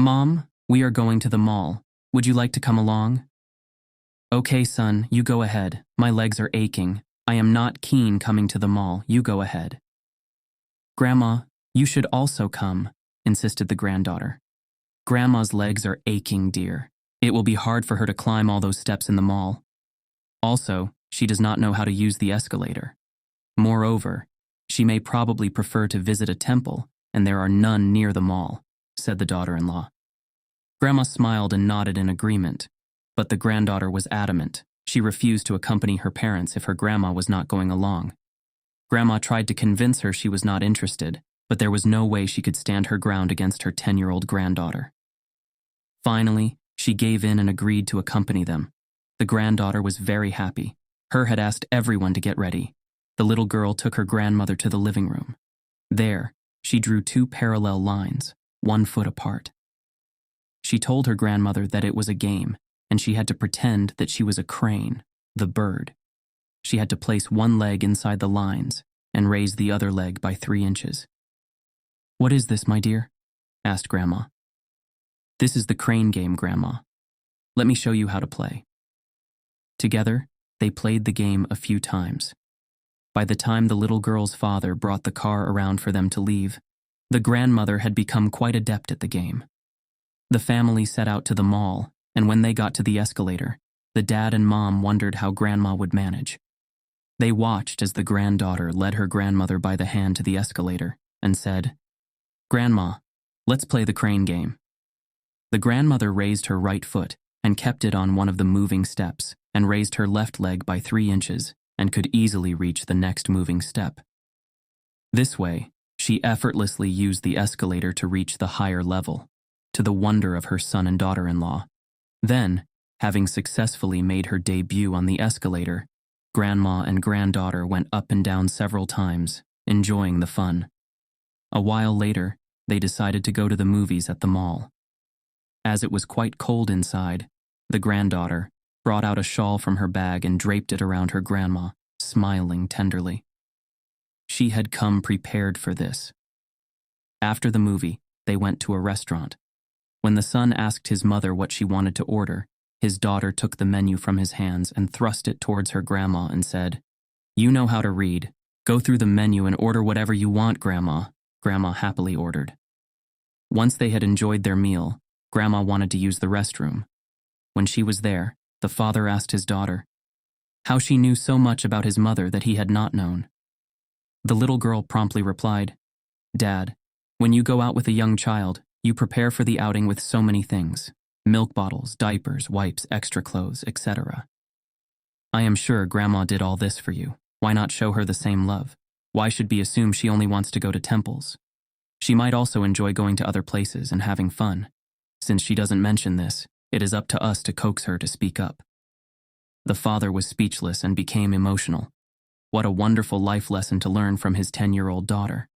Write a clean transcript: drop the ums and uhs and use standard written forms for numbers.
Mom, we are going to the mall. Would you like to come along? Okay, son, you go ahead. My legs are aching. I am not keen coming to the mall. You go ahead. Grandma, you should also come, insisted the granddaughter. Grandma's legs are aching, dear. It will be hard for her to climb all those steps in the mall. Also, she does not know how to use the escalator. Moreover, she may probably prefer to visit a temple, and there are none near the mall, said the daughter-in-law. Grandma smiled and nodded in agreement, but the granddaughter was adamant. She refused to accompany her parents if her grandma was not going along. Grandma tried to convince her she was not interested, but there was no way she could stand her ground against her 10-year-old granddaughter. Finally, she gave in and agreed to accompany them. The granddaughter was very happy. Her had asked everyone to get ready. The little girl took her grandmother to the living room. There, she drew two parallel lines, 1 foot apart. She told her grandmother that it was a game, and she had to pretend that she was a crane, the bird. She had to place one leg inside the lines and raise the other leg by 3 inches. What is this, my dear? Asked Grandma. This is the crane game, Grandma. Let me show you how to play. Together, they played the game a few times. By the time the little girl's father brought the car around for them to leave, the grandmother had become quite adept at the game. The family set out to the mall, and when they got to the escalator, the dad and mom wondered how Grandma would manage. They watched as the granddaughter led her grandmother by the hand to the escalator and said, "Grandma, let's play the crane game." The grandmother raised her right foot and kept it on one of the moving steps and raised her left leg by 3 inches and could easily reach the next moving step. This way, she effortlessly used the escalator to reach the higher level, to the wonder of her son and daughter-in-law. Then, having successfully made her debut on the escalator, Grandma and granddaughter went up and down several times, enjoying the fun. A while later, they decided to go to the movies at the mall. As it was quite cold inside, the granddaughter brought out a shawl from her bag and draped it around her grandma, smiling tenderly. She had come prepared for this. After the movie, they went to a restaurant. When the son asked his mother what she wanted to order, his daughter took the menu from his hands and thrust it towards her grandma and said, "You know how to read. Go through the menu and order whatever you want, Grandma," Grandma happily ordered. Once they had enjoyed their meal, Grandma wanted to use the restroom. When she was there, the father asked his daughter how she knew so much about his mother that he had not known. The little girl promptly replied, "Dad, when you go out with a young child, you prepare for the outing with so many things. Milk bottles, diapers, wipes, extra clothes, etc. I am sure Grandma did all this for you. Why not show her the same love? Why should we assume she only wants to go to temples? She might also enjoy going to other places and having fun. Since she doesn't mention this, it is up to us to coax her to speak up." The father was speechless and became emotional. What a wonderful life lesson to learn from his 10-year-old daughter.